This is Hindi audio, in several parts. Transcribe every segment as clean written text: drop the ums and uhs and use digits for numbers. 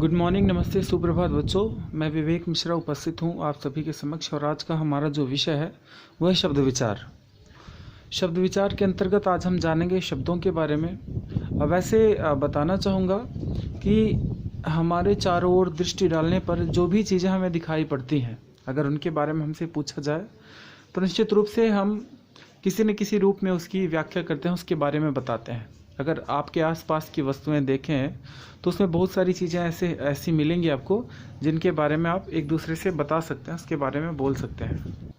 गुड मॉर्निंग, नमस्ते, सुप्रभात बच्चों। मैं विवेक मिश्रा उपस्थित हूँ आप सभी के समक्ष। और आज का हमारा जो विषय है वह है शब्द विचार। शब्द विचार के अंतर्गत आज हम जानेंगे शब्दों के बारे में। वैसे बताना चाहूँगा कि हमारे चारों ओर दृष्टि डालने पर जो भी चीज़ें हमें दिखाई पड़ती हैं, अगर उनके बारे में हमसे पूछा जाए तो निश्चित रूप से हम किसी न किसी रूप में उसकी व्याख्या करते हैं, उसके बारे में बताते हैं। अगर आपके आसपास की वस्तुएं देखें तो उसमें बहुत सारी चीज़ें ऐसी मिलेंगी आपको, जिनके बारे में आप एक दूसरे से बता सकते हैं, उसके बारे में बोल सकते हैं।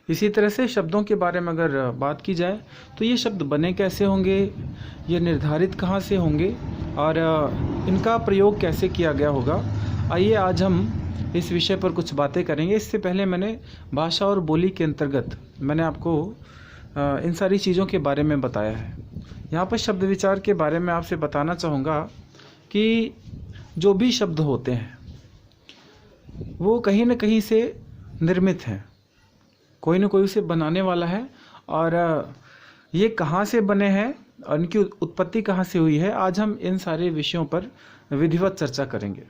इसी तरह से शब्दों के बारे में अगर बात की जाए तो ये शब्द बने कैसे होंगे, ये निर्धारित कहाँ से होंगे और इनका प्रयोग कैसे किया गया होगा, आइए आज हम इस विषय पर कुछ बातें करेंगे। इससे पहले मैंने भाषा और बोली के अंतर्गत मैंने आपको इन सारी चीज़ों के बारे में बताया है। यहाँ पर शब्द विचार के बारे में आपसे बताना चाहूँगा कि जो भी शब्द होते हैं वो कहीं न कहीं से निर्मित हैं, कोई न कोई उसे बनाने वाला है। और ये कहाँ से बने हैं और इनकी उत्पत्ति कहाँ से हुई है, आज हम इन सारे विषयों पर विधिवत चर्चा करेंगे।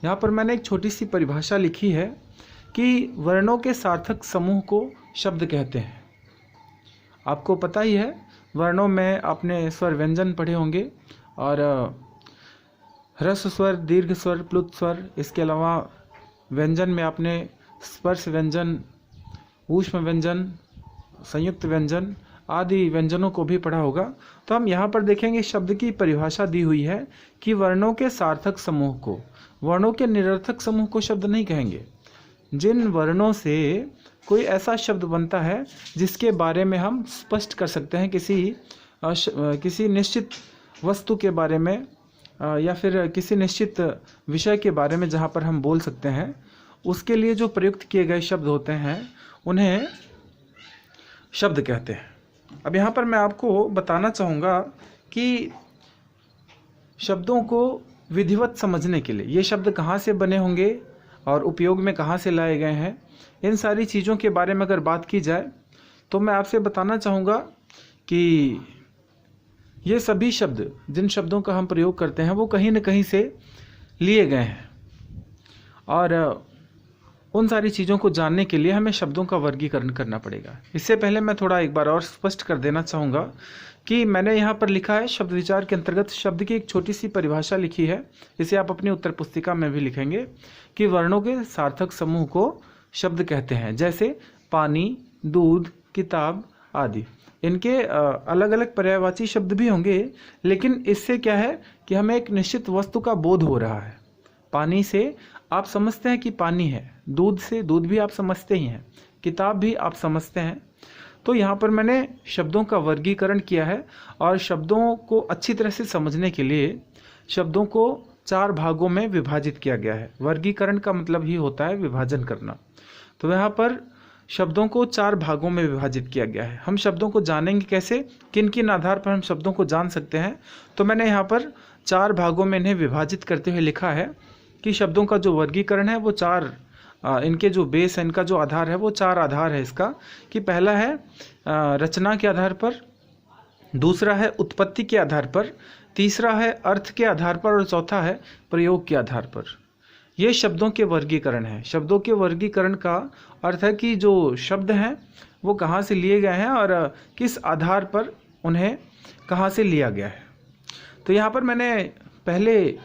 यहाँ पर मैंने एक छोटी सी परिभाषा लिखी है कि वर्णों के सार्थक समूह को शब्द कहते हैं। आपको पता ही है, वर्णों में आपने स्वर व्यंजन पढ़े होंगे और ह्रस्व स्वर, दीर्घ स्वर, प्लुत स्वर। इसके अलावा व्यंजन में आपने स्पर्श व्यंजन, ऊष्म व्यंजन, संयुक्त व्यंजन आदि व्यंजनों को भी पढ़ा होगा। तो हम यहाँ पर देखेंगे शब्द की परिभाषा दी हुई है कि वर्णों के सार्थक समूह को, वर्णों के निरर्थक समूह को शब्द नहीं कहेंगे। जिन वर्णों से कोई ऐसा शब्द बनता है जिसके बारे में हम स्पष्ट कर सकते हैं किसी निश्चित वस्तु के बारे में या फिर किसी निश्चित विषय के बारे में, जहाँ पर हम बोल सकते हैं, उसके लिए जो प्रयुक्त किए गए शब्द होते हैं उन्हें शब्द कहते हैं। अब यहाँ पर मैं आपको बताना चाहूँगा कि शब्दों को विधिवत समझने के लिए ये शब्द कहाँ से बने होंगे और उपयोग में कहाँ से लाए गए हैं, इन सारी चीज़ों के बारे में अगर बात की जाए तो मैं आपसे बताना चाहूँगा कि ये सभी शब्द, जिन शब्दों का हम प्रयोग करते हैं, वो कहीं न कहीं से लिए गए हैं। और उन सारी चीज़ों को जानने के लिए हमें शब्दों का वर्गीकरण करना पड़ेगा। इससे पहले मैं थोड़ा एक बार और स्पष्ट कर देना चाहूँगा कि मैंने यहाँ पर लिखा है शब्द विचार के अंतर्गत शब्द की एक छोटी सी परिभाषा लिखी है। इसे आप अपनी उत्तर पुस्तिका में भी लिखेंगे कि वर्णों के सार्थक समूह को शब्द कहते हैं। जैसे पानी, दूध, किताब आदि। इनके अलग अलग पर्यायवाची शब्द भी होंगे, लेकिन इससे क्या है कि हमें एक निश्चित वस्तु का बोध हो रहा है। पानी से आप समझते हैं कि पानी है, दूध से दूध भी आप समझते ही हैं, किताब भी आप समझते हैं। तो यहाँ पर मैंने शब्दों का वर्गीकरण किया है और शब्दों को अच्छी तरह से समझने के लिए शब्दों को 4 भागों में विभाजित किया गया है। वर्गीकरण का मतलब ही होता है विभाजन करना। तो यहाँ पर शब्दों को 4 भागों में विभाजित किया गया है। हम शब्दों को जानेंगे कैसे, किन किन आधार पर हम शब्दों को जान सकते हैं, तो मैंने यहाँ पर 4 भागों में इन्हें विभाजित करते हुए लिखा है कि शब्दों का जो वर्गीकरण है वो 4, इनके जो बेस है, इनका जो आधार है वो 4 आधार है इसका। कि पहला है रचना के आधार पर, दूसरा है उत्पत्ति के आधार पर, तीसरा है अर्थ के आधार पर और चौथा है प्रयोग के आधार पर। ये शब्दों के वर्गीकरण है। शब्दों के वर्गीकरण का अर्थ है कि जो शब्द हैं वो कहाँ से लिए गए हैं और किस आधार पर उन्हें कहाँ से लिया गया है। तो यहाँ पर मैंने पहले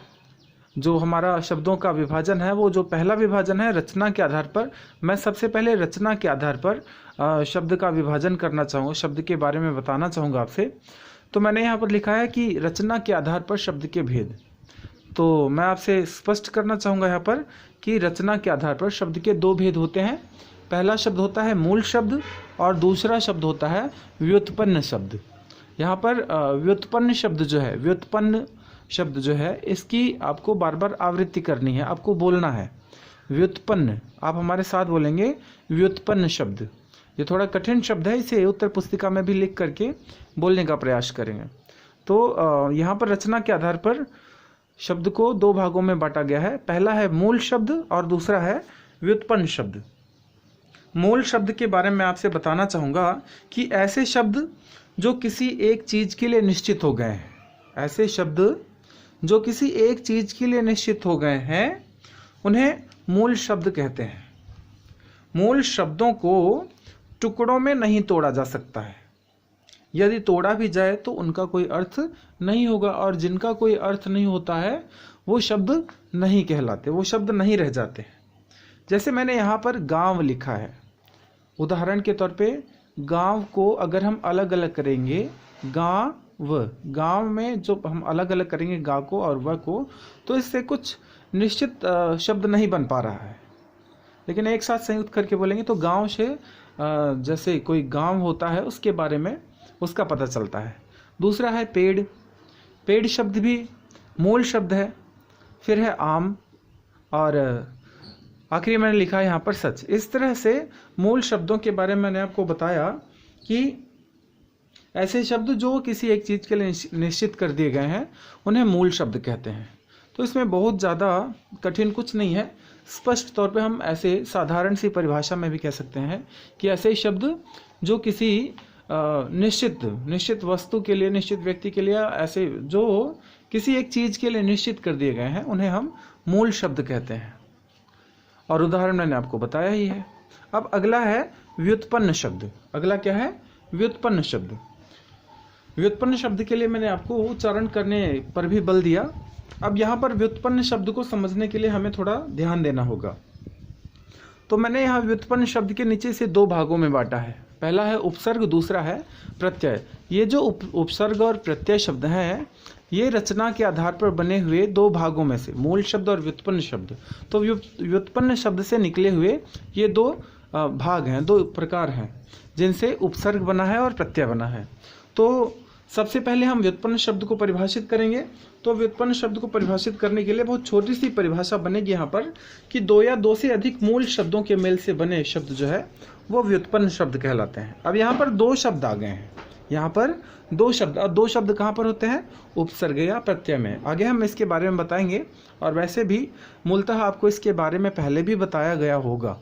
जो हमारा शब्दों का विभाजन है, वो जो पहला विभाजन है रचना के आधार पर, मैं सबसे पहले रचना के आधार पर शब्द का विभाजन करना चाहूँगा, शब्द के बारे में बताना चाहूँगा आपसे। तो मैंने यहाँ पर लिखा है कि रचना के आधार पर शब्द के भेद। तो मैं आपसे स्पष्ट करना चाहूँगा यहाँ पर कि रचना के आधार पर शब्द के 2 भेद होते हैं। पहला शब्द होता है मूल शब्द और दूसरा शब्द होता है व्युत्पन्न शब्द। यहाँ पर व्युत्पन्न शब्द जो है इसकी आपको बार बार आवृत्ति करनी है, आपको बोलना है व्युत्पन्न। आप हमारे साथ बोलेंगे व्युत्पन्न शब्द। ये थोड़ा कठिन शब्द है, इसे उत्तर पुस्तिका में भी लिख करके बोलने का प्रयास करेंगे। तो यहाँ पर रचना के आधार पर शब्द को 2 भागों में बांटा गया है। पहला है मूल शब्द और दूसरा है व्युत्पन्न शब्द। मूल शब्द के बारे में आपसे बताना चाहूँगा कि ऐसे शब्द जो किसी एक चीज़ के लिए निश्चित हो गए हैं, ऐसे शब्द जो किसी एक चीज के लिए निश्चित हो गए हैं उन्हें मूल शब्द कहते हैं। मूल शब्दों को टुकड़ों में नहीं तोड़ा जा सकता है। यदि तोड़ा भी जाए तो उनका कोई अर्थ नहीं होगा, और जिनका कोई अर्थ नहीं होता है वो शब्द नहीं कहलाते, वो शब्द नहीं रह जाते। जैसे मैंने यहाँ पर गांव लिखा है, उदाहरण के तौर पे गांव को अगर हम अलग अलग करेंगे, गांव में जो हम अलग अलग करेंगे गा को और व को, तो इससे कुछ निश्चित शब्द नहीं बन पा रहा है। लेकिन एक साथ संयुक्त करके बोलेंगे तो गांव से जैसे कोई गांव होता है उसके बारे में उसका पता चलता है। दूसरा है पेड़, पेड़ शब्द भी मूल शब्द है। फिर है आम, और आखिरी मैंने लिखा है यहाँ पर सच। इस तरह से मूल शब्दों के बारे में मैंने आपको बताया कि ऐसे शब्द जो किसी एक चीज़ के लिए निश्चित कर दिए गए हैं उन्हें मूल शब्द कहते हैं। तो इसमें बहुत ज़्यादा कठिन कुछ नहीं है। स्पष्ट तौर पे हम ऐसे साधारण सी परिभाषा में भी कह सकते हैं कि ऐसे शब्द जो किसी निश्चित वस्तु के लिए, निश्चित व्यक्ति के लिए, ऐसे जो किसी एक चीज़ के लिए निश्चित कर दिए गए हैं उन्हें हम मूल शब्द कहते हैं। और उदाहरण मैंने आपको बताया ही है। अब अगला है व्युत्पन्न शब्द। अगला क्या है? व्युत्पन्न शब्द। व्युत्पन्न शब्द के लिए मैंने आपको उच्चारण करने पर भी बल दिया। अब यहाँ पर व्युत्पन्न शब्द को समझने के लिए हमें थोड़ा ध्यान देना होगा। तो मैंने यहाँ व्युत्पन्न शब्द के नीचे से दो भागों में बांटा है। पहला है उपसर्ग, दूसरा है प्रत्यय। ये जो उपसर्ग और प्रत्यय शब्द हैं ये रचना के आधार पर बने हुए दो भागों में से मूल शब्द और व्युत्पन्न शब्द। तो व्युत्पन्न शब्द से निकले हुए ये दो भाग हैं, दो प्रकार हैं जिनसे उपसर्ग बना है और प्रत्यय बना है। तो सबसे पहले हम व्युत्पन्न शब्द को परिभाषित करेंगे। तो व्युत्पन्न शब्द को परिभाषित करने के लिए बहुत छोटी सी परिभाषा बनेगी यहाँ पर कि दो या दो से अधिक मूल शब्दों के मेल से बने शब्द जो है वो व्युत्पन्न शब्द कहलाते हैं। अब यहाँ पर दो शब्द आ गए हैं, यहाँ पर दो शब्द। अब दो शब्द कहाँ पर होते हैं? उपसर्ग या प्रत्यय में। आगे हम इसके बारे में बताएंगे, और वैसे भी मूलतः आपको इसके बारे में पहले भी बताया गया होगा।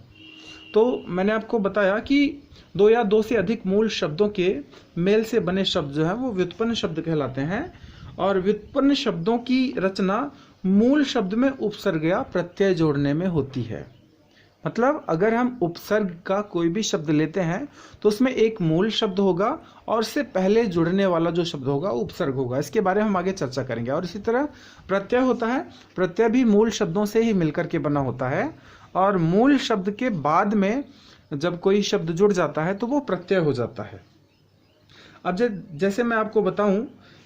तो मैंने आपको बताया कि दो या दो से अधिक मूल शब्दों के मेल से बने शब्द जो है वो व्युत्पन्न शब्द कहलाते हैं। और व्युत्पन्न शब्दों की रचना मूल शब्द में उपसर्ग या प्रत्यय जोड़ने में होती है। मतलब अगर हम उपसर्ग का कोई भी शब्द लेते हैं तो उसमें एक मूल शब्द होगा और उससे पहले जुड़ने वाला जो शब्द होगा उपसर्ग होगा। इसके बारे में हम आगे चर्चा करेंगे। और इसी तरह प्रत्यय होता है, प्रत्यय भी मूल शब्दों से ही मिलकर के बना होता है, और मूल शब्द के बाद में जब कोई शब्द जुड़ जाता है तो वो प्रत्यय हो जाता है। अब जैसे मैं आपको बताऊं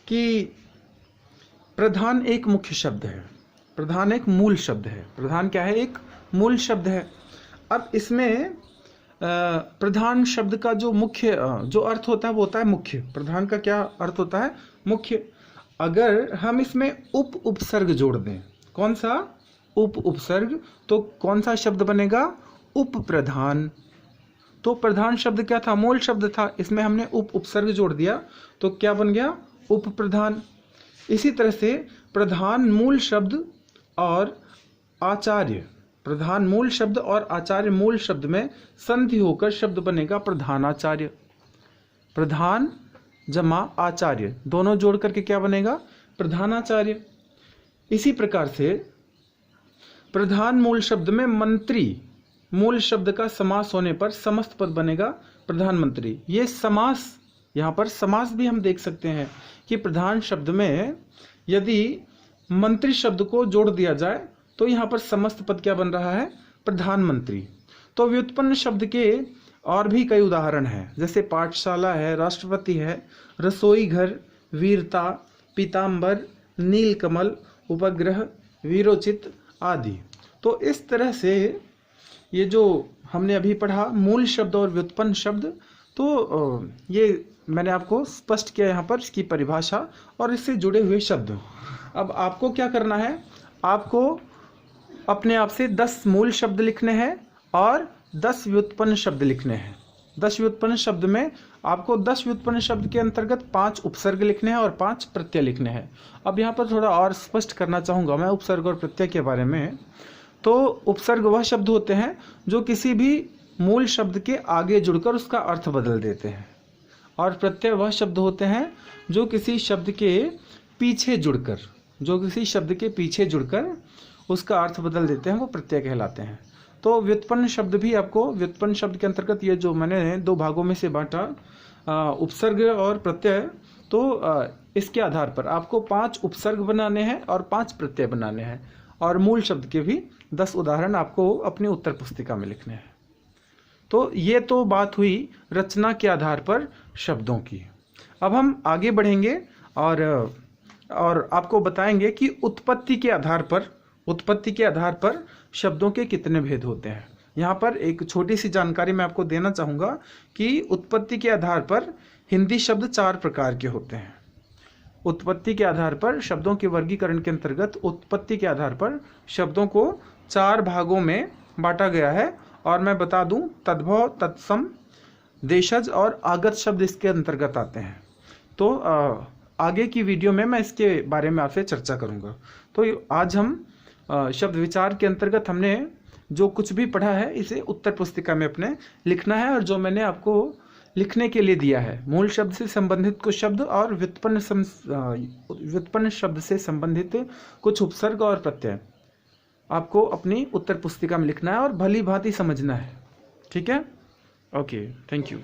कि प्रधान एक मुख्य शब्द है, प्रधान एक मूल शब्द है। प्रधान क्या है? एक मूल शब्द है। अब इसमें प्रधान शब्द का जो मुख्य जो अर्थ होता है वो होता है मुख्य। प्रधान का क्या अर्थ होता है? मुख्य। अगर हम इसमें उपसर्ग जोड़ दें, कौन सा? उपसर्ग, तो कौन सा शब्द बनेगा? उपप्रधान। तो प्रधान शब्द क्या था? मूल शब्द था। इसमें हमने उपसर्ग जोड़ दिया तो क्या बन गया? उपप्रधान। इसी तरह से प्रधान मूल शब्द और आचार्य, प्रधान मूल शब्द और आचार्य मूल शब्द में संधि होकर शब्द बनेगा प्रधानाचार्य। प्रधान जमा आचार्य दोनों जोड़ करके क्या बनेगा? प्रधानाचार्य। इसी प्रकार से प्रधान मूल शब्द में मंत्री मूल शब्द का समास होने पर समस्त पद बनेगा प्रधानमंत्री। ये समास, यहाँ पर समास भी हम देख सकते हैं कि प्रधान शब्द में यदि मंत्री शब्द को जोड़ दिया जाए तो यहाँ पर समस्त पद क्या बन रहा है? प्रधानमंत्री। तो व्युत्पन्न शब्द के और भी कई उदाहरण हैं, जैसे पाठशाला है, राष्ट्रपति है, रसोई घर, वीरता, पीताम्बर, नीलकमल, उपग्रह, वीरोचित आदि। तो इस तरह से ये जो हमने अभी पढ़ा मूल शब्द और व्युत्पन्न शब्द, तो ये मैंने आपको स्पष्ट किया यहाँ पर इसकी परिभाषा और इससे जुड़े हुए शब्द। अब आपको क्या करना है? आपको अपने आप से 10 मूल शब्द लिखने हैं और 10 व्युत्पन्न शब्द लिखने हैं। 10 व्युत्पन्न शब्द में आपको 10 व्युत्पन्न शब्द के अंतर्गत 5 उपसर्ग लिखने हैं और 5 प्रत्यय लिखने हैं। अब यहाँ पर थोड़ा और स्पष्ट करना चाहूँगा मैं उपसर्ग और प्रत्यय के बारे में। तो उपसर्ग वह शब्द होते हैं जो किसी भी मूल शब्द के आगे जुड़कर उसका अर्थ बदल देते हैं, और प्रत्यय वह शब्द होते हैं जो किसी शब्द के पीछे जुड़कर जो किसी शब्द के पीछे जुड़कर उसका अर्थ बदल देते हैं वो प्रत्यय कहलाते हैं। तो व्युत्पन्न शब्द भी आपको, व्युत्पन्न शब्द के अंतर्गत ये जो मैंने दो भागों में से बांटा, उपसर्ग और प्रत्यय, तो इसके आधार पर आपको 5 उपसर्ग बनाने हैं और 5 प्रत्यय बनाने हैं, और मूल शब्द के भी 10 उदाहरण आपको अपनी उत्तर पुस्तिका में लिखने हैं। तो ये तो बात हुई रचना के आधार पर शब्दों की। अब हम आगे बढ़ेंगे और आपको बताएंगे कि उत्पत्ति के आधार पर शब्दों के कितने भेद होते हैं। यहाँ पर एक छोटी सी जानकारी मैं आपको देना चाहूँगा कि उत्पत्ति के आधार पर हिंदी शब्द 4 प्रकार के होते हैं। उत्पत्ति के आधार पर शब्दों के वर्गीकरण के अंतर्गत उत्पत्ति के आधार पर शब्दों को 4 भागों में बांटा गया है, और मैं बता दूं तद्भव, तत्सम, देशज और आगत शब्द इसके अंतर्गत आते हैं। तो आगे की वीडियो में मैं इसके बारे में आपसे चर्चा करूंगा। तो आज हम शब्द विचार के अंतर्गत हमने जो कुछ भी पढ़ा है इसे उत्तर पुस्तिका में अपने लिखना है, और जो मैंने आपको लिखने के लिए दिया है मूल शब्द से संबंधित कुछ शब्द और व्युत्पन्न शब्द से संबंधित कुछ उपसर्ग और प्रत्यय आपको अपनी उत्तर पुस्तिका में लिखना है और भली भांति समझना है। ठीक है, ओके, थैंक यू।